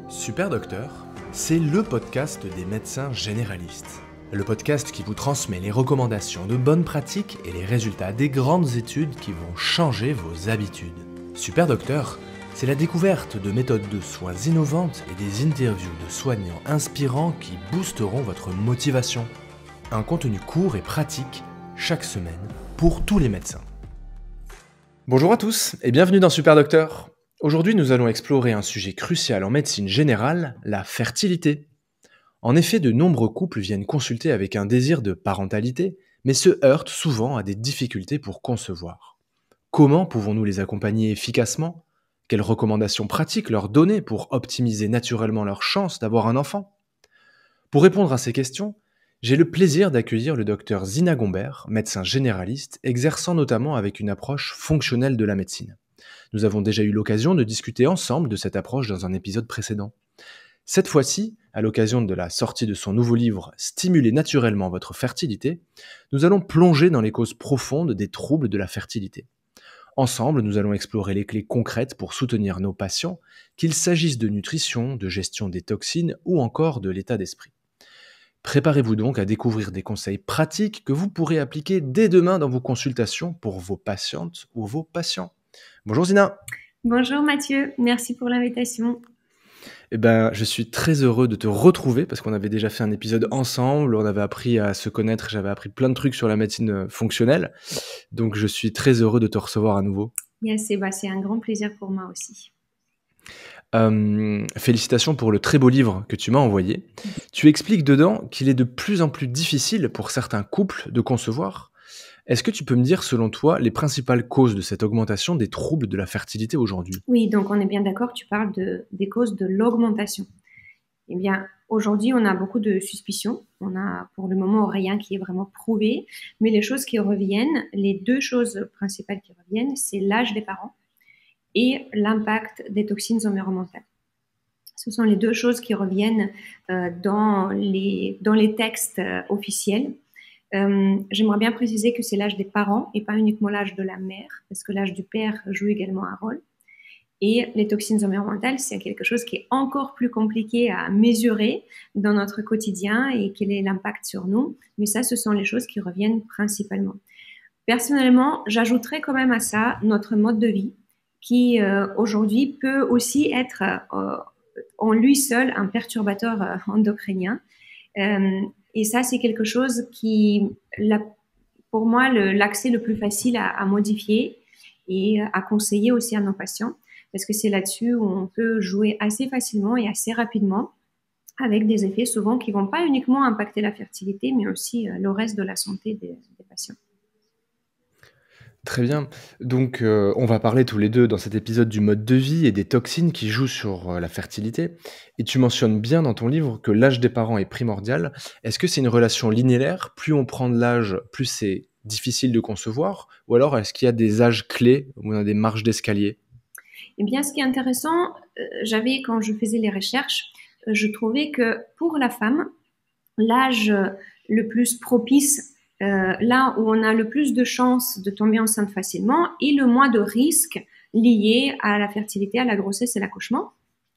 Super Docteur, c'est le podcast des médecins généralistes. Le podcast qui vous transmet les recommandations de bonnes pratiques et les résultats des grandes études qui vont changer vos habitudes. Super Docteur, c'est la découverte de méthodes de soins innovantes et des interviews de soignants inspirants qui boosteront votre motivation. Un contenu court et pratique chaque semaine pour tous les médecins. Bonjour à tous et bienvenue dans Super Docteur. Aujourd'hui, nous allons explorer un sujet crucial en médecine générale, la fertilité. En effet, de nombreux couples viennent consulter avec un désir de parentalité, mais se heurtent souvent à des difficultés pour concevoir. Comment pouvons-nous les accompagner efficacement ? Quelles recommandations pratiques leur donner pour optimiser naturellement leurs chances d'avoir un enfant ? Pour répondre à ces questions, j'ai le plaisir d'accueillir le docteur Zina Gombert, médecin généraliste, exerçant notamment avec une approche fonctionnelle de la médecine. Nous avons déjà eu l'occasion de discuter ensemble de cette approche dans un épisode précédent. Cette fois-ci, à l'occasion de la sortie de son nouveau livre « Stimuler naturellement votre fertilité », nous allons plonger dans les causes profondes des troubles de la fertilité. Ensemble, nous allons explorer les clés concrètes pour soutenir nos patients, qu'il s'agisse de nutrition, de gestion des toxines ou encore de l'état d'esprit. Préparez-vous donc à découvrir des conseils pratiques que vous pourrez appliquer dès demain dans vos consultations pour vos patientes ou vos patients. Bonjour Zina. Bonjour Mathieu, merci pour l'invitation. Je suis très heureux de te retrouver parce qu'on avait déjà fait un épisode ensemble, on avait appris à se connaître, j'avais appris plein de trucs sur la médecine fonctionnelle, donc je suis très heureux de te recevoir à nouveau. Yes, c'est un grand plaisir pour moi aussi. Félicitations pour le très beau livre que tu m'as envoyé. Tu expliques dedans qu'il est de plus en plus difficile pour certains couples de concevoir. Est-ce que tu peux me dire, selon toi, les principales causes de cette augmentation des troubles de la fertilité aujourd'hui ? Oui, donc on est bien d'accord, tu parles des causes de l'augmentation. Eh bien, aujourd'hui, on a beaucoup de suspicions. On a pour le moment rien qui est vraiment prouvé. Mais les choses qui reviennent, les deux choses principales qui reviennent, c'est l'âge des parents et l'impact des toxines environnementales. Ce sont les deux choses qui reviennent dans les textes officiels. J'aimerais bien préciser que c'est l'âge des parents et pas uniquement l'âge de la mère, parce que l'âge du père joue également un rôle. Et les toxines environnementales, c'est quelque chose qui est encore plus compliqué à mesurer dans notre quotidien et quel est l'impact sur nous. Mais ça, ce sont les choses qui reviennent principalement. Personnellement, j'ajouterais quand même à ça notre mode de vie qui aujourd'hui peut aussi être en lui seul un perturbateur endocrinien. Et ça, c'est quelque chose qui, pour moi, l'accès le plus facile à modifier et à conseiller aussi à nos patients, parce que c'est là-dessus où on peut jouer assez facilement et assez rapidement avec des effets souvent qui vont pas uniquement impacter la fertilité, mais aussi le reste de la santé des patients. Très bien. Donc, on va parler tous les deux dans cet épisode du mode de vie et des toxines qui jouent sur la fertilité. Et tu mentionnes bien dans ton livre que l'âge des parents est primordial. Est-ce que c'est une relation linéaire ? Plus on prend de l'âge, plus c'est difficile de concevoir ? Ou alors, est-ce qu'il y a des âges clés où on a des marges d'escalier ? Eh bien, ce qui est intéressant, quand je faisais les recherches, je trouvais que pour la femme, l'âge le plus propice, là où on a le plus de chances de tomber enceinte facilement et le moins de risques liés à la fertilité, à la grossesse et l'accouchement,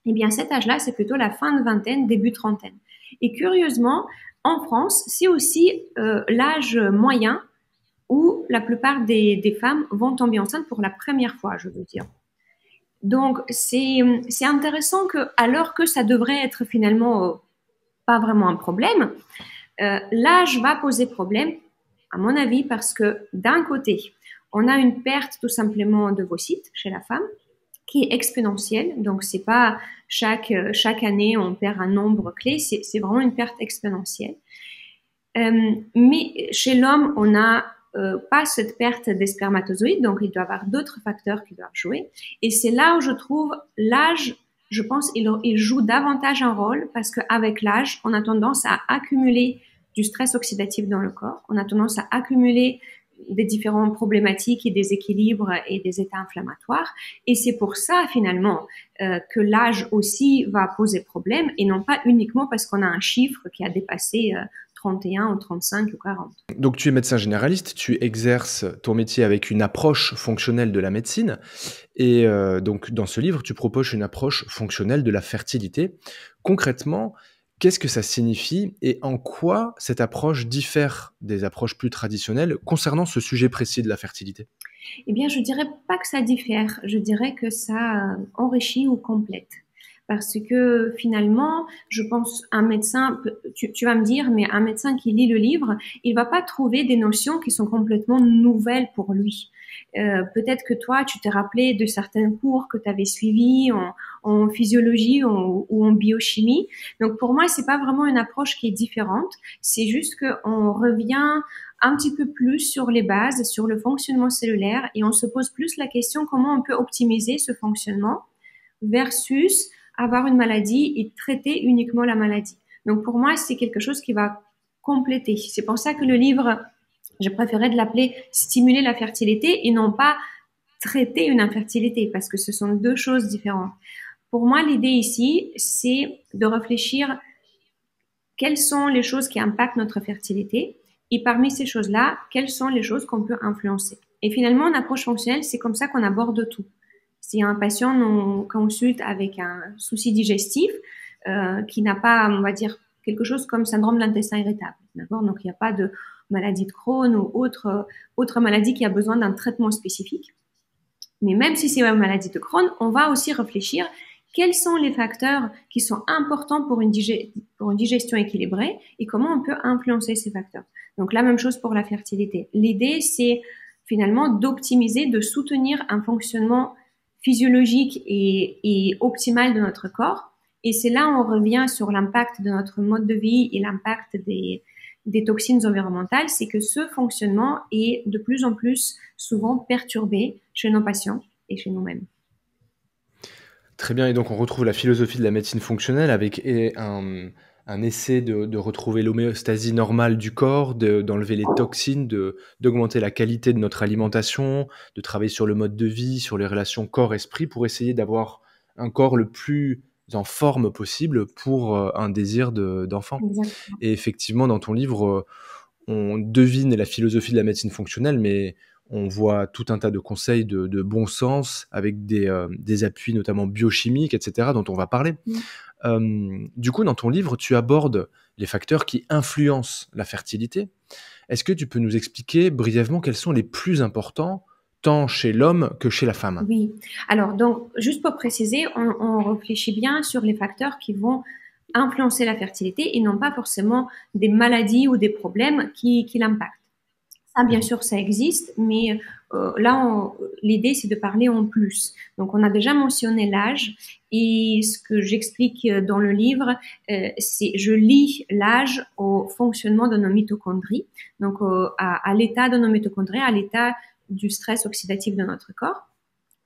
eh bien cet âge-là, c'est plutôt la fin de vingtaine, début trentaine. Et curieusement, en France, c'est aussi l'âge moyen où la plupart des femmes vont tomber enceintes pour la première fois, je veux dire. Donc, c'est intéressant que, alors que ça devrait être finalement pas vraiment un problème, l'âge va poser problème, à mon avis, parce que d'un côté, on a une perte tout simplement de d'ovocytes chez la femme qui est exponentielle. Donc, c'est pas chaque année on perd un nombre clé, c'est vraiment une perte exponentielle. Mais chez l'homme, on n'a pas cette perte des spermatozoïdes, donc il doit y avoir d'autres facteurs qui doivent jouer. Et c'est là où je trouve l'âge, je pense, il joue davantage un rôle parce qu'avec l'âge, on a tendance à accumuler du stress oxydatif dans le corps, on a tendance à accumuler des différentes problématiques et des équilibres et des états inflammatoires. Et c'est pour ça, finalement, que l'âge aussi va poser problème et non pas uniquement parce qu'on a un chiffre qui a dépassé 31 ou 35 ou 40. Donc tu es médecin généraliste, tu exerces ton métier avec une approche fonctionnelle de la médecine et donc dans ce livre, tu proposes une approche fonctionnelle de la fertilité. Concrètement, qu'est-ce que ça signifie et en quoi cette approche diffère des approches plus traditionnelles concernant ce sujet précis de la fertilité? Eh bien, je dirais pas que ça diffère, je dirais que ça enrichit ou complète. Parce que finalement, je pense un médecin, tu vas me dire, mais un médecin qui lit le livre, il va pas trouver des notions qui sont complètement nouvelles pour lui. Peut-être que toi, tu t'es rappelé de certains cours que tu avais suivis en physiologie ou en biochimie. Donc pour moi, c'est pas vraiment une approche qui est différente. C'est juste qu'on revient un petit peu plus sur les bases, sur le fonctionnement cellulaire et on se pose plus la question comment on peut optimiser ce fonctionnement versus avoir une maladie et traiter uniquement la maladie. Donc pour moi, c'est quelque chose qui va compléter. C'est pour ça que le livre, je préférais de l'appeler stimuler la fertilité et non pas traiter une infertilité parce que ce sont deux choses différentes. Pour moi, l'idée ici, c'est de réfléchir quelles sont les choses qui impactent notre fertilité et parmi ces choses-là, quelles sont les choses qu'on peut influencer. Et finalement, en approche fonctionnelle, c'est comme ça qu'on aborde tout. Si un patient nous consulte avec un souci digestif qui n'a pas, on va dire, quelque chose comme syndrome de l'intestin irritable, d'accord? Donc, il n'y a pas de maladie de Crohn ou autre maladie qui a besoin d'un traitement spécifique. Mais même si c'est une maladie de Crohn, on va aussi réfléchir quels sont les facteurs qui sont importants pour une digestion équilibrée et comment on peut influencer ces facteurs. Donc, la même chose pour la fertilité. L'idée, c'est finalement d'optimiser, de soutenir un fonctionnement physiologique et optimal de notre corps. Et c'est là où on revient sur l'impact de notre mode de vie et l'impact des toxines environnementales, c'est que ce fonctionnement est de plus en plus souvent perturbé chez nos patients et chez nous-mêmes. Très bien, et donc on retrouve la philosophie de la médecine fonctionnelle avec un essai de retrouver l'homéostasie normale du corps, d'enlever les toxines, d'augmenter la qualité de notre alimentation, de travailler sur le mode de vie, sur les relations corps-esprit pour essayer d'avoir un corps le plus en forme possible pour un désir d'enfant. Exactement. Et effectivement, dans ton livre, on devine la philosophie de la médecine fonctionnelle, mais on voit tout un tas de conseils de bon sens avec des appuis notamment biochimiques, etc., dont on va parler. Du coup, dans ton livre, tu abordes les facteurs qui influencent la fertilité. Est-ce que tu peux nous expliquer brièvement quels sont les plus importants, tant chez l'homme que chez la femme? Oui. Alors, donc, juste pour préciser, on réfléchit bien sur les facteurs qui vont influencer la fertilité et non pas forcément des maladies ou des problèmes qui l'impactent. Ça, bien sûr, ça existe, mais là, l'idée, c'est de parler en plus. Donc, on a déjà mentionné l'âge et ce que j'explique dans le livre, c'est je lie l'âge au fonctionnement de nos mitochondries, donc à l'état de nos mitochondries, à l'état du stress oxydatif de notre corps.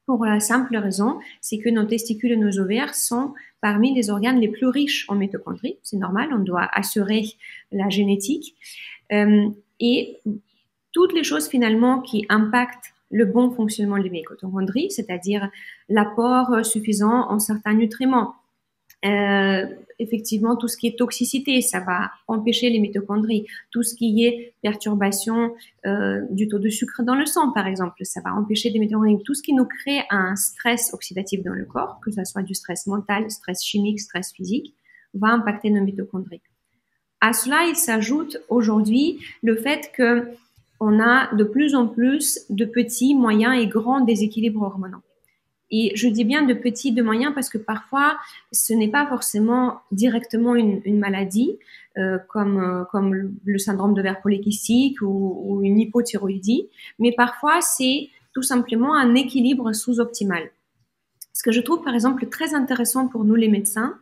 Pour la simple raison, c'est que nos testicules et nos ovaires sont parmi les organes les plus riches en mitochondries. C'est normal, on doit assurer la génétique. Et toutes les choses finalement qui impactent le bon fonctionnement des mitochondries, c'est-à-dire l'apport suffisant en certains nutriments. Effectivement, tout ce qui est toxicité, ça va empêcher les mitochondries. Tout ce qui est perturbation du taux de sucre dans le sang, par exemple, ça va empêcher les mitochondries. Tout ce qui nous crée un stress oxydatif dans le corps, que ce soit du stress mental, stress chimique, stress physique, va impacter nos mitochondries. À cela, il s'ajoute aujourd'hui le fait que on a de plus en plus de petits, moyens et grands déséquilibres hormonaux. Et je dis bien de petits, de moyens parce que parfois, ce n'est pas forcément directement une maladie comme le syndrome d'ovaire polykystique ou une hypothyroïdie, mais parfois, c'est tout simplement un équilibre sous-optimal. Ce que je trouve, par exemple, très intéressant pour nous les médecins,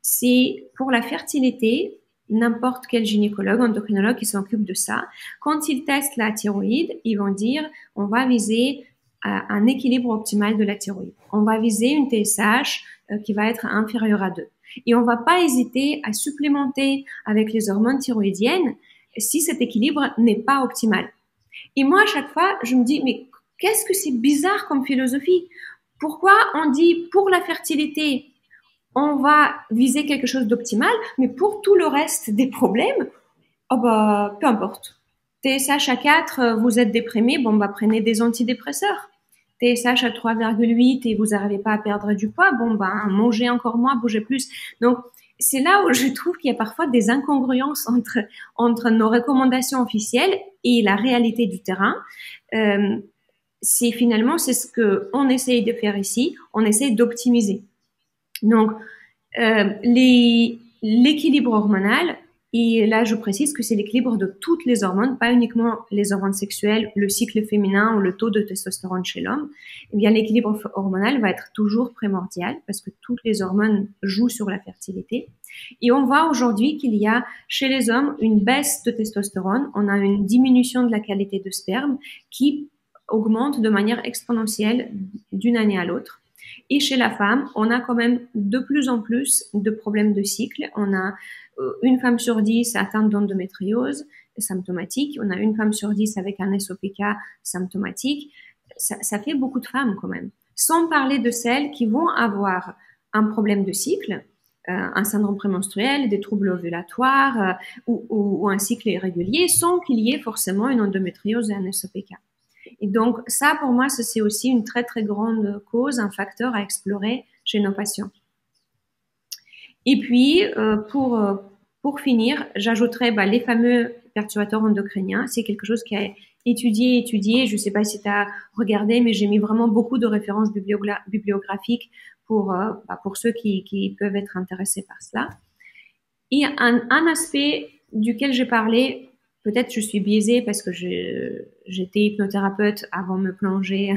c'est pour la fertilité, n'importe quel gynécologue, endocrinologue qui s'occupe de ça, quand ils testent la thyroïde, ils vont dire on va viser un équilibre optimal de la thyroïde. On va viser une TSH qui va être inférieure à 2. Et on va pas hésiter à supplémenter avec les hormones thyroïdiennes si cet équilibre n'est pas optimal. Et moi, à chaque fois, je me dis, mais qu'est-ce que c'est bizarre comme philosophie? Pourquoi on dit pour la fertilité, on va viser quelque chose d'optimal, mais pour tout le reste des problèmes, Oh bah, peu importe. TSH à 4, vous êtes déprimé, bon bah prenez des antidépresseurs. TSH à 3,8 et vous n'arrivez pas à perdre du poids, bon bah mangez encore moins, bougez plus. Donc c'est là où je trouve qu'il y a parfois des incongruences entre nos recommandations officielles et la réalité du terrain. C'est finalement c'est ce que on essaye de faire ici, on essaye d'optimiser. Donc l'équilibre hormonal, et là je précise que c'est l'équilibre de toutes les hormones, pas uniquement les hormones sexuelles, le cycle féminin ou le taux de testostérone chez l'homme. Eh bien l'équilibre hormonal va être toujours primordial parce que toutes les hormones jouent sur la fertilité. Et on voit aujourd'hui qu'il y a chez les hommes une baisse de testostérone, on a une diminution de la qualité de sperme qui augmente de manière exponentielle d'une année à l'autre. Et chez la femme, on a quand même de plus en plus de problèmes de cycle. On a une femme sur 10 atteinte d'endométriose symptomatique. On a une femme sur 10 avec un SOPK symptomatique. Ça fait beaucoup de femmes quand même. Sans parler de celles qui vont avoir un problème de cycle, un syndrome prémenstruel, des troubles ovulatoires ou un cycle irrégulier sans qu'il y ait forcément une endométriose et un SOPK. Et donc ça, pour moi, c'est aussi une très très grande cause, un facteur à explorer chez nos patients. Et puis pour finir, j'ajouterais les fameux perturbateurs endocriniens. C'est quelque chose qui a étudié. Je ne sais pas si tu as regardé, mais j'ai mis vraiment beaucoup de références bibliographiques pour ceux qui peuvent être intéressés par cela. Et un aspect duquel j'ai parlé, peut-être je suis biaisée parce que j'étais hypnothérapeute avant de me plonger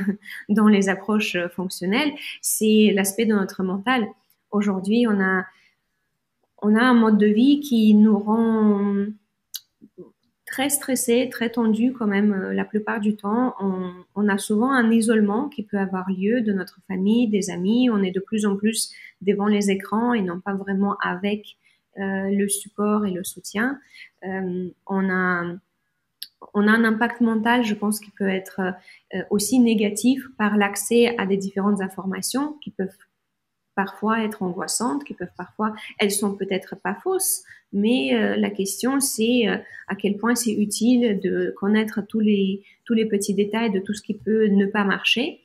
dans les approches fonctionnelles, c'est l'aspect de notre mental. Aujourd'hui, on a un mode de vie qui nous rend très stressés, très tendus quand même la plupart du temps. On a souvent un isolement qui peut avoir lieu de notre famille, des amis. On est de plus en plus devant les écrans et non pas vraiment avec le support et le soutien. On a un impact mental, je pense, qui peut être aussi négatif par l'accès à des différentes informations qui peuvent parfois être angoissantes, elles sont peut-être pas fausses, mais la question c'est à quel point c'est utile de connaître tous les petits détails de tout ce qui peut ne pas marcher.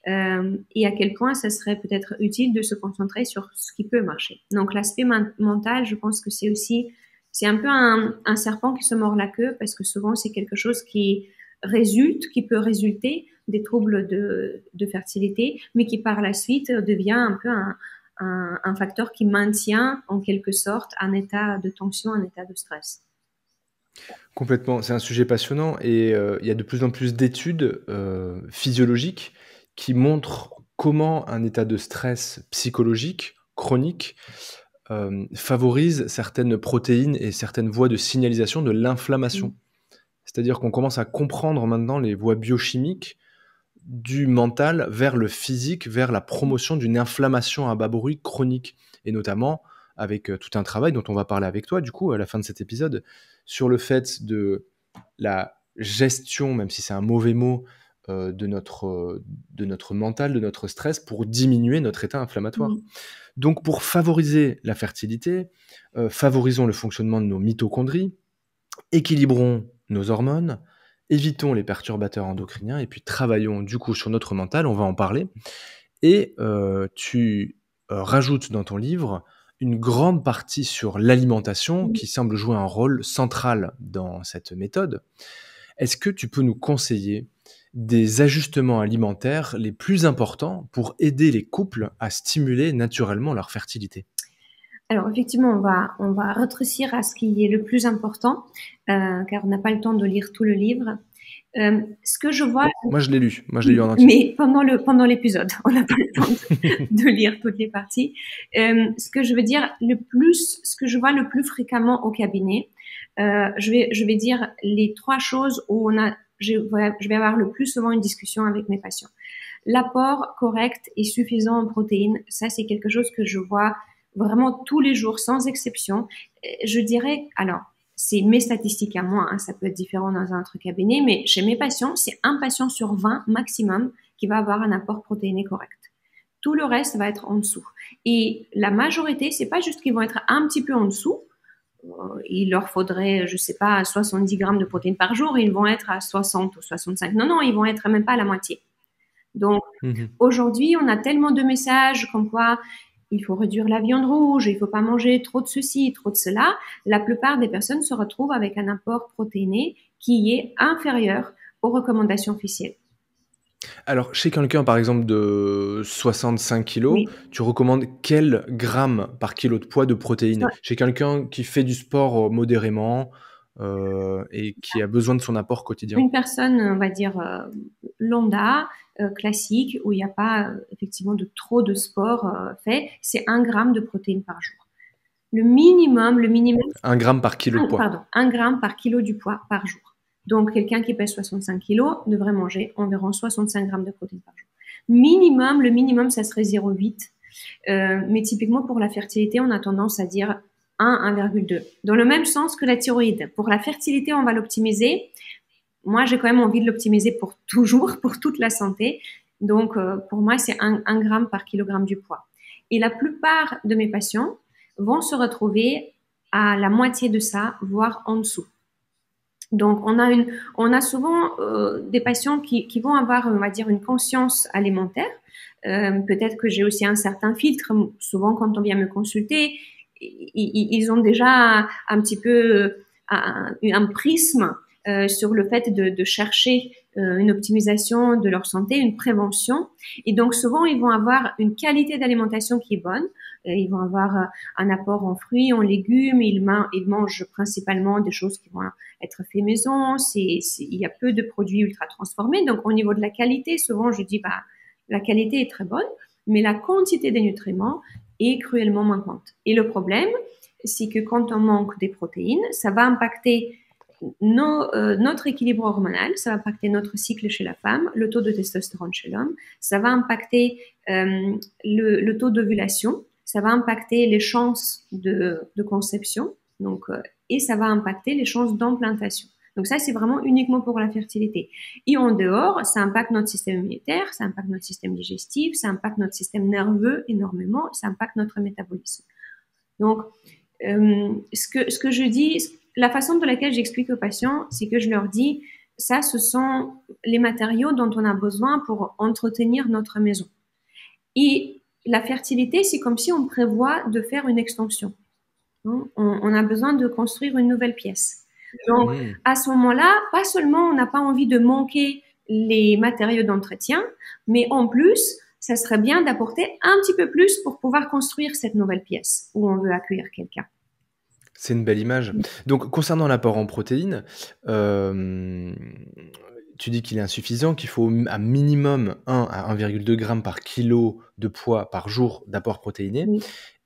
Et à quel point ça serait peut-être utile de se concentrer sur ce qui peut marcher. Donc l'aspect mental, je pense que c'est un peu un serpent qui se mord la queue parce que souvent c'est quelque chose qui peut résulter des troubles de fertilité, mais qui par la suite devient un peu un facteur qui maintient en quelque sorte un état de tension, un état de stress. Complètement, c'est un sujet passionnant et il y a de plus en plus d'études physiologiques qui montrent comment un état de stress psychologique chronique favorise certaines protéines et certaines voies de signalisation de l'inflammation. C'est-à-dire qu'on commence à comprendre maintenant les voies biochimiques du mental vers le physique, vers la promotion d'une inflammation à bas bruit chronique, et notamment avec tout un travail dont on va parler avec toi, du coup, à la fin de cet épisode, sur le fait de la gestion, même si c'est un mauvais mot, de notre mental, de notre stress, pour diminuer notre état inflammatoire. Donc, pour favoriser la fertilité, favorisons le fonctionnement de nos mitochondries, équilibrons nos hormones, évitons les perturbateurs endocriniens et puis travaillons du coup sur notre mental, on va en parler. Et tu rajoutes dans ton livre une grande partie sur l'alimentation qui semble jouer un rôle central dans cette méthode. Est-ce que tu peux nous conseiller des ajustements alimentaires les plus importants pour aider les couples à stimuler naturellement leur fertilité ? Alors effectivement, on va rétrécir à ce qui est le plus important, car on n'a pas le temps de lire tout le livre. Ce que je vois... Moi, je l'ai lu en entier. Mais pendant l'épisode, on n'a pas le temps de lire toutes les parties. Ce que je veux dire, ce que je vois le plus fréquemment au cabinet, je vais dire les 3 choses où je vais avoir le plus souvent une discussion avec mes patients. L'apport correct et suffisant en protéines, ça c'est quelque chose que je vois vraiment tous les jours, sans exception. Je dirais, alors, c'est mes statistiques à moi, ça peut être différent dans un autre cabinet, mais chez mes patients, c'est 1 patient sur 20 maximum qui va avoir un apport protéiné correct. Tout le reste va être en dessous. Et la majorité, c'est pas juste qu'ils vont être un petit peu en dessous, il leur faudrait, je sais pas, 70 grammes de protéines par jour, ils vont être à 60 ou 65. Non, non, ils vont être même pas à la moitié. Donc, aujourd'hui, on a tellement de messages comme quoi il faut réduire la viande rouge, il faut pas manger trop de ceci, trop de cela. La plupart des personnes se retrouvent avec un apport protéiné qui est inférieur aux recommandations officielles. Alors, chez quelqu'un, par exemple, de 65 kilos, Oui. tu recommandes quel gramme par kilo de poids de protéines? Chez quelqu'un qui fait du sport modérément et qui a besoin de son apport quotidien? Une personne, on va dire, lambda, classique, où il n'y a pas effectivement de trop de sport fait, c'est 1 gramme de protéines par jour. Le minimum, 1 gramme par kilo de poids. pardon, 1 gramme par kilo du poids par jour. Donc, quelqu'un qui pèse 65 kilos devrait manger environ 65 grammes de protéines par jour. Minimum, le minimum, ça serait 0,8. Mais typiquement, pour la fertilité, on a tendance à dire 1, 1,2. Dans le même sens que la thyroïde. Pour la fertilité, on va l'optimiser. Moi, j'ai quand même envie de l'optimiser pour toujours, pour toute la santé. Donc, pour moi, c'est 1 gramme par kilogramme du poids. Et la plupart de mes patients vont se retrouver à la moitié de ça, voire en dessous. Donc, on a souvent des patients qui vont avoir, on va dire, une conscience alimentaire. Peut-être que j'ai aussi un certain filtre. Souvent, quand on vient me consulter, ils ont déjà un petit peu un prisme sur le fait de chercher une optimisation de leur santé, une prévention. Et donc, souvent, ils vont avoir une qualité d'alimentation qui est bonne. Ils vont avoir un apport en fruits, en légumes. Ils mangent principalement des choses qui vont être faites maison. Il y a peu de produits ultra transformés. Donc, au niveau de la qualité, souvent, je dis, la qualité est très bonne, mais la quantité des nutriments est cruellement manquante. Et le problème, c'est que quand on manque des protéines, ça va impacter notre équilibre hormonal, ça va impacter notre cycle chez la femme, le taux de testostérone chez l'homme, ça va impacter le taux d'ovulation, ça va impacter les chances de conception, donc, et ça va impacter les chances d'implantation. Donc ça, c'est vraiment uniquement pour la fertilité. Et en dehors, ça impacte notre système immunitaire, ça impacte notre système digestif, ça impacte notre système nerveux énormément, ça impacte notre métabolisme. Donc, ce que je dis, la façon de laquelle j'explique aux patients, c'est que je leur dis, ça, ce sont les matériaux dont on a besoin pour entretenir notre maison. Et la fertilité, c'est comme si on prévoit de faire une extension. On a besoin de construire une nouvelle pièce. Donc, à ce moment-là, pas seulement on n'a pas envie de manquer les matériaux d'entretien, mais en plus, ça serait bien d'apporter un petit peu plus pour pouvoir construire cette nouvelle pièce où on veut accueillir quelqu'un. C'est une belle image. Donc, concernant l'apport en protéines, tu dis qu'il est insuffisant, qu'il faut un minimum 1 à 1,2 grammes par kilo de poids par jour d'apport protéiné. Oui.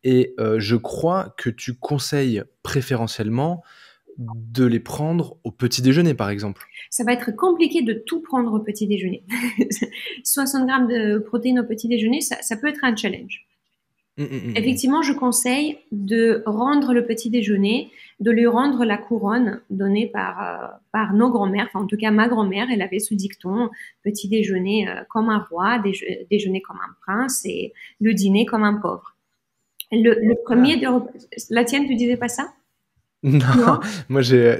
Et je crois que tu conseilles préférentiellement de les prendre au petit déjeuner, par exemple. Ça va être compliqué de tout prendre au petit déjeuner. 60 grammes de protéines au petit déjeuner, ça peut être un challenge. Effectivement, je conseille de rendre le petit déjeuner, de lui rendre la couronne donnée par nos grands-mères. Enfin, en tout cas, ma grand-mère, elle avait ce dicton, petit déjeuner comme un roi, déjeuner comme un prince et le dîner comme un pauvre. Le premier de la tienne, tu disais pas ça? Non, moi j'ai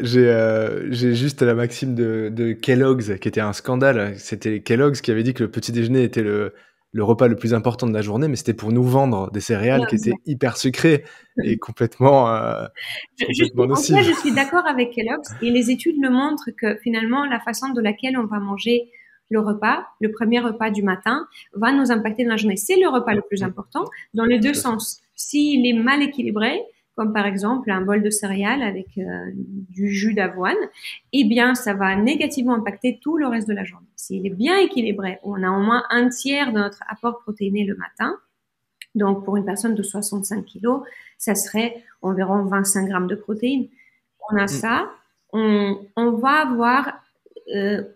juste la maxime de Kellogg's qui était un scandale. C'était Kellogg's qui avait dit que le petit déjeuner était le repas le plus important de la journée, mais c'était pour nous vendre des céréales qui étaient hyper sucrées et complètement nocives. En fait, je suis d'accord avec Kellogg's et les études le montrent que finalement la façon de laquelle on va manger le repas, le premier repas du matin, va nous impacter dans la journée. C'est le repas le plus important dans les deux sens. S'il est mal équilibré, comme par exemple un bol de céréales avec du jus d'avoine, eh bien, ça va négativement impacter tout le reste de la journée. S'il est bien équilibré, on a au moins un tiers de notre apport protéiné le matin. Donc, pour une personne de 65 kilos, ça serait environ 25 grammes de protéines. On a ça, on va avoir,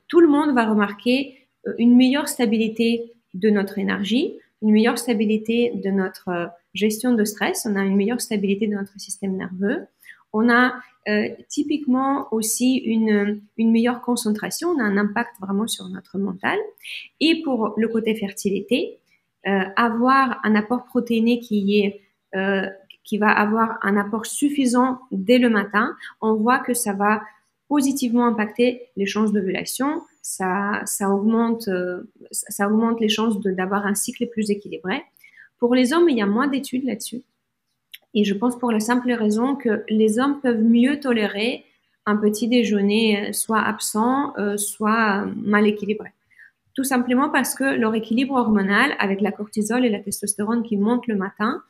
tout le monde va remarquer une meilleure stabilité de notre énergie, une meilleure stabilité de notre gestion de stress, on a une meilleure stabilité de notre système nerveux, on a typiquement aussi une meilleure concentration, on a un impact vraiment sur notre mental. Et pour le côté fertilité, avoir un apport protéiné qui est qui va avoir un apport suffisant dès le matin, on voit que ça va positivement impacter les chances d'ovulation, ça augmente les chances d'avoir un cycle plus équilibré. Pour les hommes, il y a moins d'études là-dessus. Et je pense pour la simple raison que les hommes peuvent mieux tolérer un petit déjeuner soit absent, soit mal équilibré. Tout simplement parce que leur équilibre hormonal avec la cortisol et la testostérone qui montent le matin,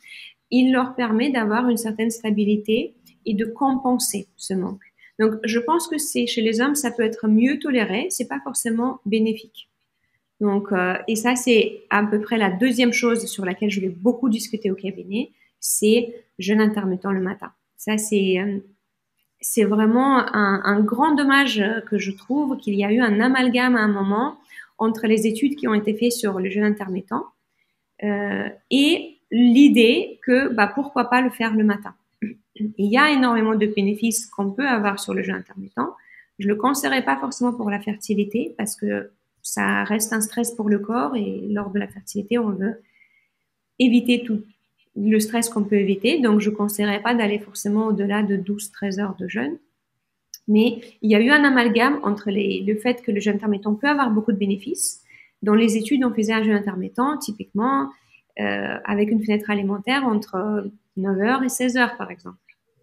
il leur permet d'avoir une certaine stabilité et de compenser ce manque. Donc, je pense que chez les hommes, ça peut être mieux toléré, c'est pas forcément bénéfique. Donc, et ça, c'est à peu près la deuxième chose sur laquelle je vais beaucoup discuter au cabinet, c'est jeûne intermittent le matin. Ça, c'est vraiment un grand dommage que je trouve qu'il y a eu un amalgame à un moment entre les études qui ont été faites sur le jeûne intermittent et l'idée que pourquoi pas le faire le matin. Il y a énormément de bénéfices qu'on peut avoir sur le jeûne intermittent. Je le conseillerais pas forcément pour la fertilité parce que ça reste un stress pour le corps et lors de la fertilité, on veut éviter tout le stress qu'on peut éviter. Donc, je conseillerais pas d'aller forcément au-delà de 12-13 heures de jeûne. Mais il y a eu un amalgame entre le fait que le jeûne intermittent peut avoir beaucoup de bénéfices. Dans les études, on faisait un jeûne intermittent, typiquement, avec une fenêtre alimentaire entre 9 heures et 16 heures, par exemple.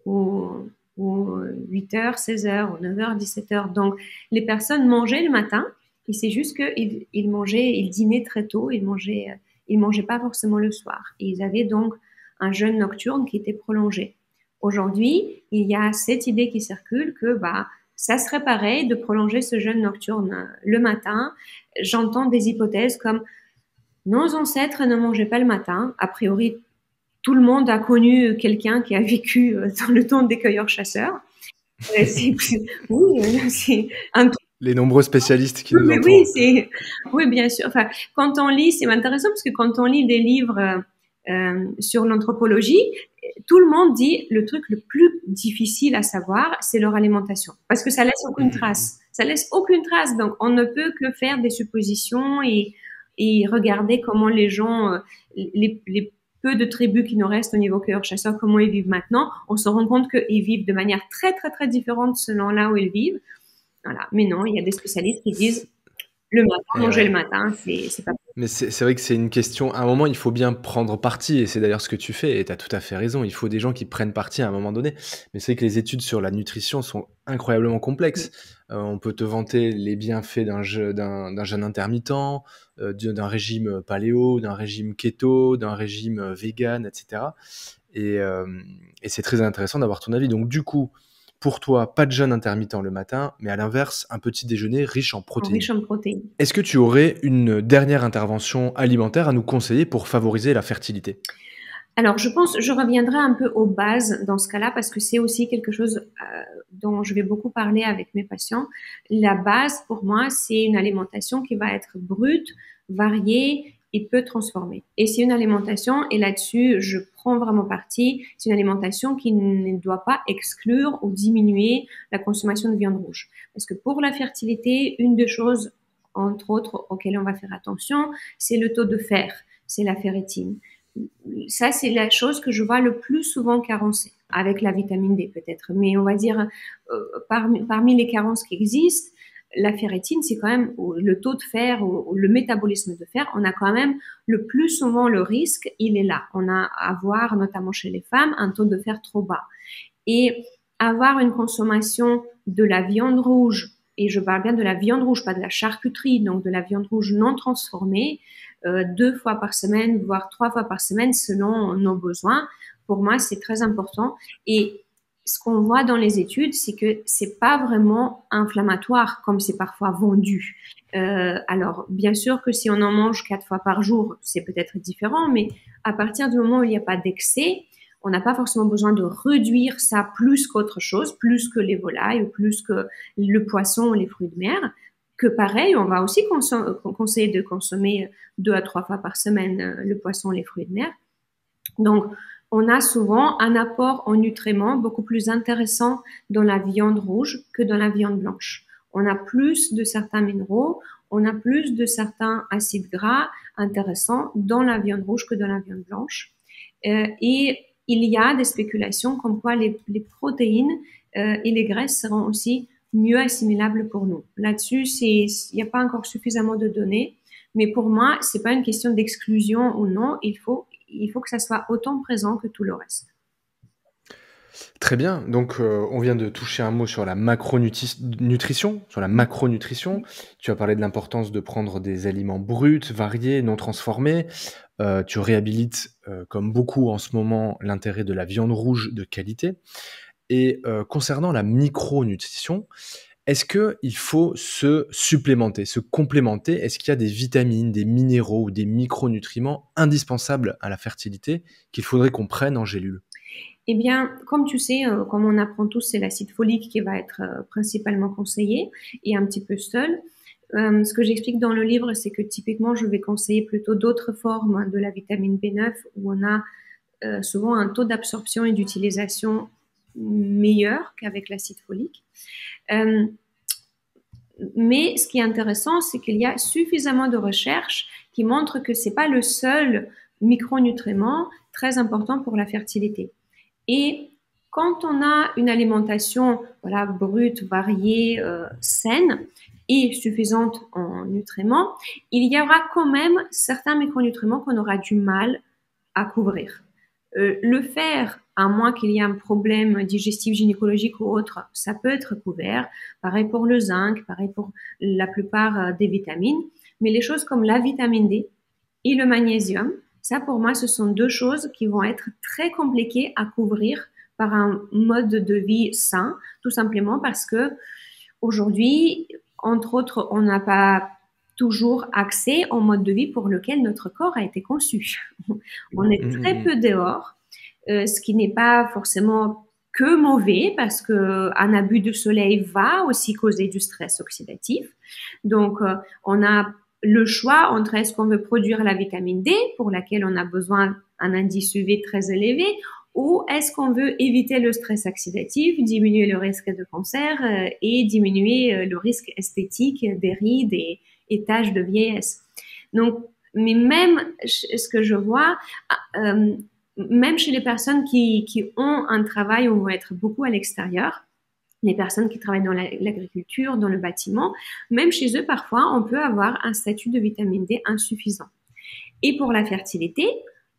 Ou 8 heures, 16 heures, ou 9 heures, 17 heures. Donc, les personnes mangeaient le matin, et c'est juste qu'ils ils dînaient très tôt, ils mangeaient pas forcément le soir. Et ils avaient donc un jeûne nocturne qui était prolongé. Aujourd'hui, il y a cette idée qui circule que ça serait pareil de prolonger ce jeûne nocturne le matin. J'entends des hypothèses comme nos ancêtres ne mangeaient pas le matin. A priori, tout le monde a connu quelqu'un qui a vécu dans le temps des cueilleurs-chasseurs. C'est un truc. Les nombreux spécialistes qui nous entourent. Oui, bien sûr. Enfin, quand on lit, c'est intéressant parce que quand on lit des livres sur l'anthropologie, tout le monde dit le truc le plus difficile à savoir, c'est leur alimentation, parce que ça laisse aucune trace. Ça laisse aucune trace, donc on ne peut que faire des suppositions et regarder comment les gens, les peu de tribus qui nous restent au niveau cueilleurs-chasseurs, comment ils vivent maintenant. On se rend compte qu'ils vivent de manière très très très différente selon là où ils vivent. Voilà. Mais non, il y a des spécialistes qui disent le matin, manger le matin, c'est pas. Mais c'est vrai que c'est une question, à un moment, il faut bien prendre parti, et c'est d'ailleurs ce que tu fais, et tu as tout à fait raison, il faut des gens qui prennent parti à un moment donné. Mais c'est vrai que les études sur la nutrition sont incroyablement complexes. On peut te vanter les bienfaits d'un jeûne intermittent, d'un régime paléo, d'un régime keto, d'un régime vegan, etc. Et c'est très intéressant d'avoir ton avis. Donc du coup, pour toi, pas de jeûne intermittent le matin, mais à l'inverse, un petit déjeuner riche en protéines. Riche en protéines. Est-ce que tu aurais une dernière intervention alimentaire à nous conseiller pour favoriser la fertilité ? Alors, je reviendrai un peu aux bases dans ce cas-là parce que c'est aussi quelque chose dont je vais beaucoup parler avec mes patients. La base, pour moi, c'est une alimentation qui va être brute, variée et peu transformée. Et c'est une alimentation, et là-dessus, je prends vraiment parti, c'est une alimentation qui ne doit pas exclure ou diminuer la consommation de viande rouge. Parce que pour la fertilité, une des choses, entre autres, auxquelles on va faire attention, c'est le taux de fer, c'est la ferritine. Ça, c'est la chose que je vois le plus souvent carencée, avec la vitamine D peut-être. Mais on va dire, parmi les carences qui existent, la ferritine, c'est quand même le taux de fer ou le métabolisme de fer. On a quand même le plus souvent le risque, il est là. On a à voir, notamment chez les femmes, un taux de fer trop bas. Et avoir une consommation de la viande rouge, et je parle bien de la viande rouge, pas de la charcuterie, donc de la viande rouge non transformée, 2 fois par semaine, voire 3 fois par semaine selon nos besoins. Pour moi, c'est très important. Et ce qu'on voit dans les études, c'est que c'est pas vraiment inflammatoire comme c'est parfois vendu. Alors, bien sûr que si on en mange 4 fois par jour, c'est peut-être différent, mais à partir du moment où il n'y a pas d'excès, on n'a pas forcément besoin de réduire ça plus qu'autre chose, plus que les volailles ou plus que le poisson ou les fruits de mer. Que pareil, on va aussi conseiller de consommer 2 à 3 fois par semaine le poisson, les fruits de mer. Donc, on a souvent un apport en nutriments beaucoup plus intéressant dans la viande rouge que dans la viande blanche. On a plus de certains minéraux, on a plus de certains acides gras intéressants dans la viande rouge que dans la viande blanche. Et il y a des spéculations comme quoi les protéines et les graisses seront aussi mieux assimilables pour nous. Là-dessus, il n'y a pas encore suffisamment de données, mais pour moi, c'est pas une question d'exclusion ou non. Il faut que ça soit autant présent que tout le reste. Très bien, donc on vient de toucher un mot sur la macronutrition, sur la macronutrition. Tu as parlé de l'importance de prendre des aliments bruts, variés, non transformés. Tu réhabilites, comme beaucoup en ce moment, l'intérêt de la viande rouge de qualité. Et concernant la micronutrition, est-ce qu'il faut se supplémenter, se complémenter? Est-ce qu'il y a des vitamines, des minéraux ou des micronutriments indispensables à la fertilité qu'il faudrait qu'on prenne en gélule? Eh bien, comme tu sais, comme on apprend tous, c'est l'acide folique qui va être principalement conseillé et un petit peu seul. Ce que j'explique dans le livre, c'est que typiquement, je vais conseiller plutôt d'autres formes de la vitamine B9 où on a souvent un taux d'absorption et d'utilisation meilleur qu'avec l'acide folique. Mais ce qui est intéressant, c'est qu'il y a suffisamment de recherches qui montrent que c'est pas le seul micronutriment très important pour la fertilité. Et quand on a une alimentation brute, variée, saine et suffisante en nutriments, il y aura quand même certains micronutriments qu'on aura du mal à couvrir. Le fer, à moins qu'il y ait un problème digestif, gynécologique ou autre, ça peut être couvert. Pareil pour le zinc, pareil pour la plupart des vitamines. Mais les choses comme la vitamine D et le magnésium, ça pour moi, ce sont deux choses qui vont être très compliquées à couvrir par un mode de vie sain, tout simplement parce que aujourd'hui, entre autres, on n'a pas toujours accès au mode de vie pour lequel notre corps a été conçu. On est très peu dehors, ce qui n'est pas forcément que mauvais parce que un abus de soleil va aussi causer du stress oxydatif. Donc, on a le choix entre est-ce qu'on veut produire la vitamine D pour laquelle on a besoin d'un indice UV très élevé ou est-ce qu'on veut éviter le stress oxydatif, diminuer le risque de cancer et diminuer le risque esthétique des rides et taches de vieillesse. Donc, mais même ce que je vois, même chez les personnes qui ont un travail où on va être beaucoup à l'extérieur, les personnes qui travaillent dans l'agriculture, dans le bâtiment, même chez eux, parfois, on peut avoir un statut de vitamine D insuffisant. Et pour la fertilité,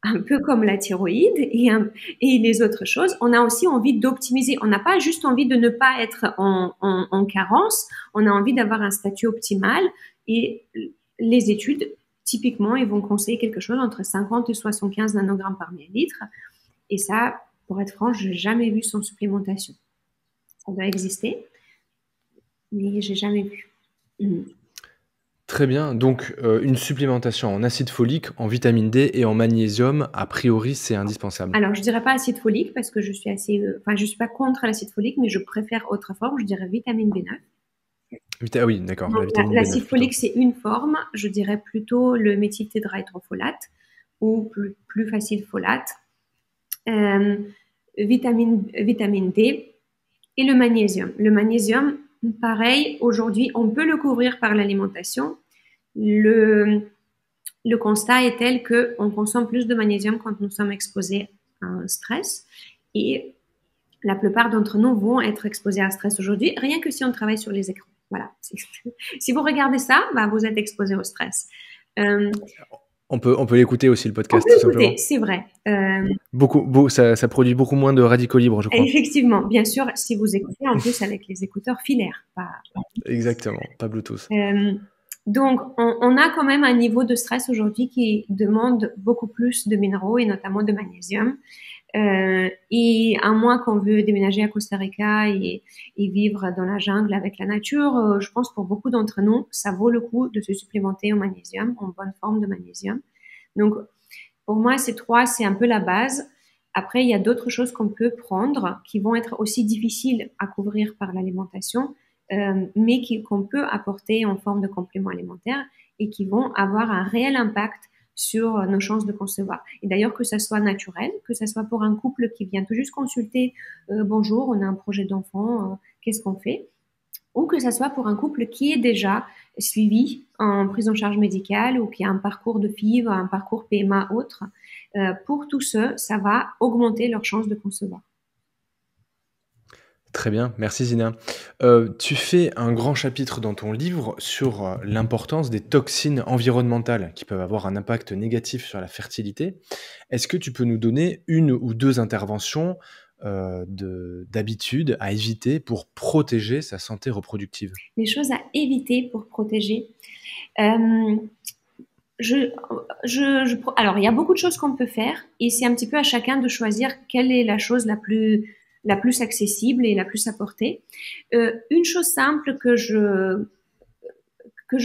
un peu comme la thyroïde et les autres choses, on a aussi envie d'optimiser. On n'a pas juste envie de ne pas être en carence, on a envie d'avoir un statut optimal et les études, typiquement, ils vont conseiller quelque chose entre 50 et 75 nanogrammes par millilitre. Et ça, pour être franc, je n'ai jamais vu sans supplémentation. Ça doit exister, mais j'ai jamais vu. Très bien, donc une supplémentation en acide folique, en vitamine D et en magnésium, a priori, c'est indispensable. Alors, je dirais pas acide folique parce que je suis je suis pas contre l'acide folique, mais je préfère autre forme. Je dirais vitamine B9. Ah oui, d'accord. L'acide folique, c'est une forme. Je dirais plutôt le méthyltétrahydrofolate ou plus facile folate. Vitamine D et le magnésium. Le magnésium, pareil, aujourd'hui, on peut le couvrir par l'alimentation. Le constat est tel qu'on consomme plus de magnésium quand nous sommes exposés à un stress et la plupart d'entre nous vont être exposés à un stress aujourd'hui, rien que si on travaille sur les écrans. Voilà. Si vous regardez ça, vous êtes exposé au stress. On peut l'écouter aussi, le podcast, tout simplement. C'est vrai. Ça produit beaucoup moins de radicaux libres, je crois. Effectivement, bien sûr, si vous écoutez en plus avec les écouteurs filaires. Exactement, pas Bluetooth. Donc, on a quand même un niveau de stress aujourd'hui qui demande beaucoup plus de minéraux et notamment de magnésium. Et à moins qu'on veut déménager à Costa Rica et vivre dans la jungle avec la nature, je pense pour beaucoup d'entre nous, ça vaut le coup de se supplémenter en magnésium, en bonne forme de magnésium. Donc, pour moi, ces trois, c'est un peu la base. Après, il y a d'autres choses qu'on peut prendre qui vont être aussi difficiles à couvrir par l'alimentation, mais qu'on peut apporter en forme de complément alimentaire et qui vont avoir un réel impact sur nos chances de concevoir. Et d'ailleurs, que ça soit naturel, que ça soit pour un couple qui vient tout juste consulter, bonjour, on a un projet d'enfant, qu'est-ce qu'on fait? ou que ce soit pour un couple qui est déjà suivi en prise en charge médicale ou qui a un parcours de FIV, un parcours PMA autre. Pour tous ceux, ça va augmenter leurs chances de concevoir. Très bien, merci Zina. Tu fais un grand chapitre dans ton livre sur l'importance des toxines environnementales qui peuvent avoir un impact négatif sur la fertilité. Est-ce que tu peux nous donner une ou deux interventions d'habitude à éviter pour protéger sa santé reproductive? Les choses à éviter pour protéger. Euh, alors, il y a beaucoup de choses qu'on peut faire et c'est un petit peu à chacun de choisir quelle est la chose la plus accessible et la plus à portée. Une chose simple que je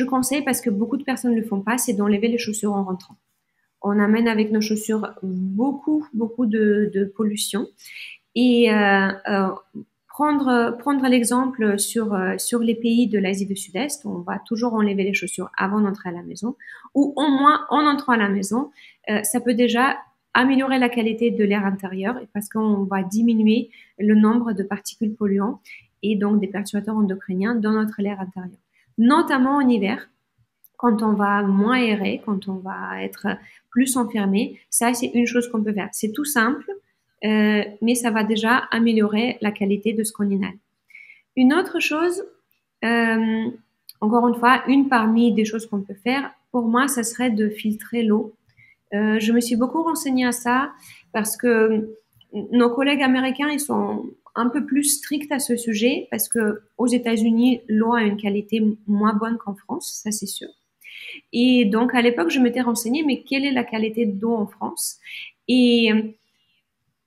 conseille parce que beaucoup de personnes ne le font pas, c'est d'enlever les chaussures en rentrant. On amène avec nos chaussures beaucoup de pollution. Et prendre l'exemple sur les pays de l'Asie du Sud-Est, on va toujours enlever les chaussures avant d'entrer à la maison, ou au moins en entrant à la maison, ça peut déjà améliorer la qualité de l'air intérieur parce qu'on va diminuer le nombre de particules polluantes et donc des perturbateurs endocriniens dans notre air intérieur, notamment en hiver. Quand on va moins aérer, quand on va être plus enfermé, ça c'est une chose qu'on peut faire. C'est tout simple, mais ça va déjà améliorer la qualité de ce qu'on inhale. Une autre chose, encore une fois, une parmi des choses qu'on peut faire, pour moi, ça serait de filtrer l'eau. Je me suis beaucoup renseignée à ça parce que nos collègues américains, ils sont un peu plus stricts à ce sujet parce que aux États-Unis, l'eau a une qualité moins bonne qu'en France, ça c'est sûr. Et donc, à l'époque, je m'étais renseignée, mais quelle est la qualité d'eau en France? Et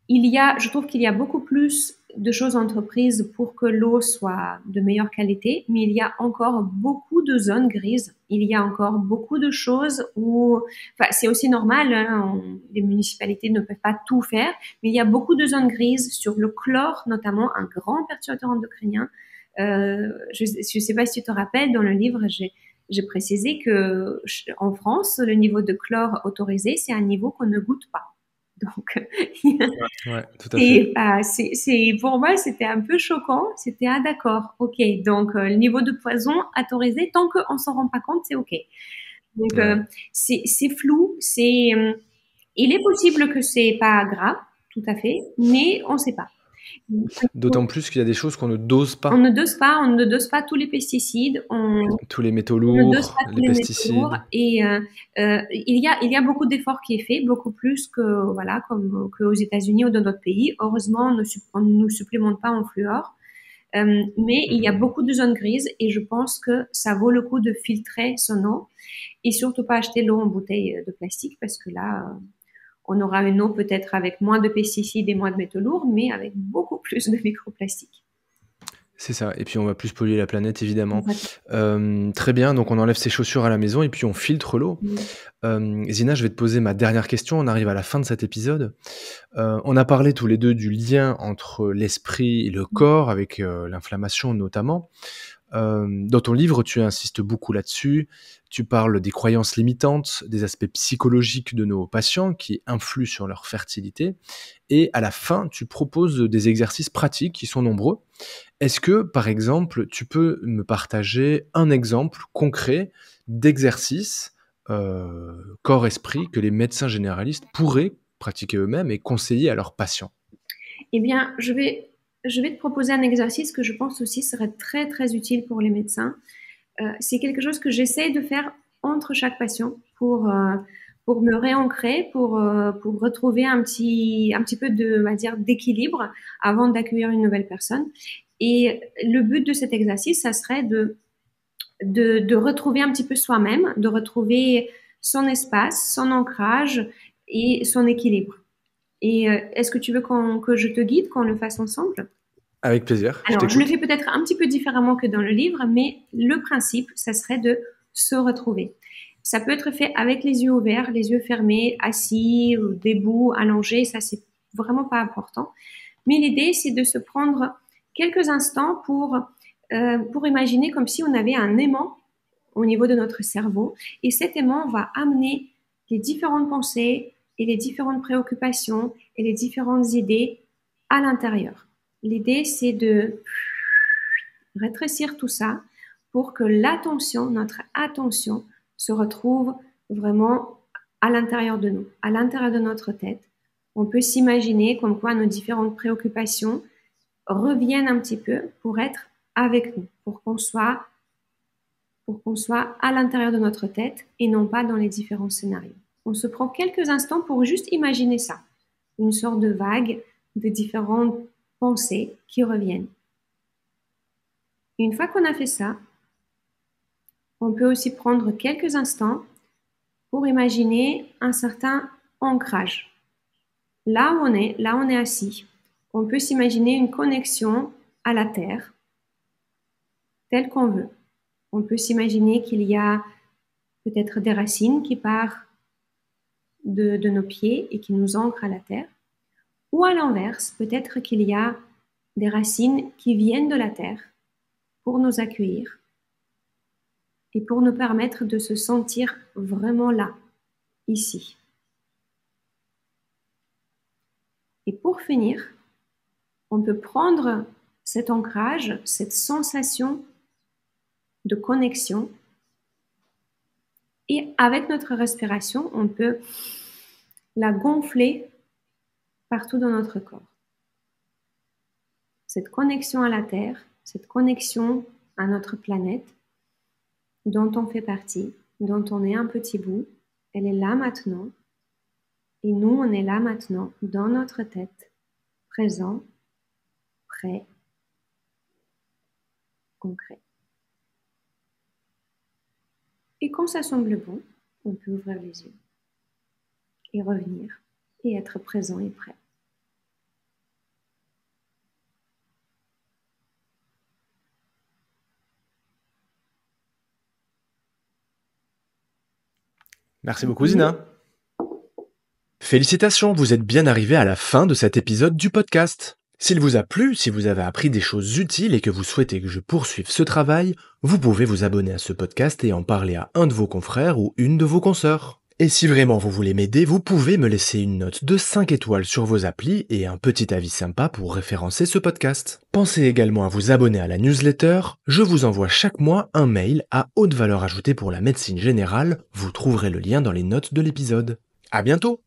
je trouve qu'il y a beaucoup plus de choses entreprises pour que l'eau soit de meilleure qualité, mais il y a encore beaucoup de zones grises. Il y a encore beaucoup de choses où, enfin, c'est aussi normal, hein, les municipalités ne peuvent pas tout faire, mais il y a beaucoup de zones grises sur le chlore, notamment un grand perturbateur endocrinien. Je ne sais pas si tu te rappelles, dans le livre, j'ai précisé que en France, le niveau de chlore autorisé, c'est un niveau qu'on ne goûte pas. Donc, ouais, tout à fait. pour moi, c'était un peu choquant. C'était, ah d'accord, ok. Donc, le niveau de poison autorisé, tant qu'on s'en rend pas compte, c'est ok. Donc, Ouais. c'est flou. Il est possible que c'est pas grave, tout à fait, mais on sait pas. D'autant plus qu'il y a des choses qu'on ne dose On pas. ne dose pas tous les pesticides. Tous les métaux On ne dose lourds, pas tous les les métaux lourds pesticides. et il y a beaucoup d'efforts qui est fait, beaucoup plus que voilà comme qu'aux États-Unis ou dans d'autres pays. Heureusement, on ne nous supplémente pas en fluor, mais il y a beaucoup de zones grises et je pense que ça vaut le coup de filtrer son eau et surtout pas acheter l'eau en bouteille de plastique parce que là, on aura une eau peut-être avec moins de pesticides et moins de métaux lourds, mais avec beaucoup plus de microplastiques. C'est ça, et puis on va plus polluer la planète évidemment. Exactement. Très bien, donc on enlève ses chaussures à la maison et puis on filtre l'eau. Zina, je vais te poser ma dernière question, on arrive à la fin de cet épisode. On a parlé tous les deux du lien entre l'esprit et le corps, avec l'inflammation notamment. Dans ton livre, tu insistes beaucoup là-dessus. Tu parles des croyances limitantes, des aspects psychologiques de nos patients qui influent sur leur fertilité. Et à la fin, tu proposes des exercices pratiques qui sont nombreux. Est-ce que, par exemple, tu peux me partager un exemple concret d'exercice corps-esprit que les médecins généralistes pourraient pratiquer eux-mêmes et conseiller à leurs patients? Eh bien, je vais te proposer un exercice que je pense aussi serait très, très utile pour les médecins. C'est quelque chose que j'essaie de faire entre chaque patient pour me réancrer, pour retrouver un petit peu de, on va dire, d'équilibre avant d'accueillir une nouvelle personne. Et le but de cet exercice, ça serait de retrouver un petit peu soi-même, de retrouver son espace, son ancrage et son équilibre. Et est-ce que tu veux que je te guide, qu'on le fasse ensemble? Avec plaisir, je Alors, je le t'écoute. fais peut-être un petit peu différemment que dans le livre, mais le principe, ça serait de se retrouver. Ça peut être fait avec les yeux ouverts, les yeux fermés, assis, ou debout, allongé, ça c'est vraiment pas important. Mais l'idée, c'est de se prendre quelques instants pour imaginer comme si on avait un aimant au niveau de notre cerveau. Et cet aimant va amener les différentes pensées et les différentes préoccupations et les différentes idées à l'intérieur. L'idée, c'est de rétrécir tout ça pour que notre attention se retrouve vraiment à l'intérieur de nous, à l'intérieur de notre tête. On peut s'imaginer comme quoi nos différentes préoccupations reviennent un petit peu pour être avec nous, pour qu'on soit à l'intérieur de notre tête et non pas dans les différents scénarios. On se prend quelques instants pour juste imaginer ça, une sorte de vague de différentes pensées qui reviennent. Une fois qu'on a fait ça, on peut aussi prendre quelques instants pour imaginer un certain ancrage. Là où on est assis, on peut s'imaginer une connexion à la terre, telle qu'on veut. On peut s'imaginer qu'il y a peut-être des racines qui partent de nos pieds et qui nous ancrent à la terre. Ou à l'inverse, peut-être qu'il y a des racines qui viennent de la terre pour nous accueillir et pour nous permettre de se sentir vraiment là, ici. Et pour finir, on peut prendre cet ancrage, cette sensation de connexion, et avec notre respiration, on peut la gonfler partout dans notre corps. Cette connexion à la Terre, cette connexion à notre planète, dont on fait partie, dont on est un petit bout, elle est là maintenant. Et nous, on est là maintenant, dans notre tête, présent, prêt, concret. Et quand ça semble bon, on peut ouvrir les yeux et revenir et être présent et prêt. Merci beaucoup Zina. Félicitations, vous êtes bien arrivé à la fin de cet épisode du podcast. S'il vous a plu, si vous avez appris des choses utiles et que vous souhaitez que je poursuive ce travail, vous pouvez vous abonner à ce podcast et en parler à un de vos confrères ou une de vos consoeurs. Et si vraiment vous voulez m'aider, vous pouvez me laisser une note de 5 étoiles sur vos applis et un petit avis sympa pour référencer ce podcast. Pensez également à vous abonner à la newsletter. Je vous envoie chaque mois un mail à haute valeur ajoutée pour la médecine générale. Vous trouverez le lien dans les notes de l'épisode. À bientôt!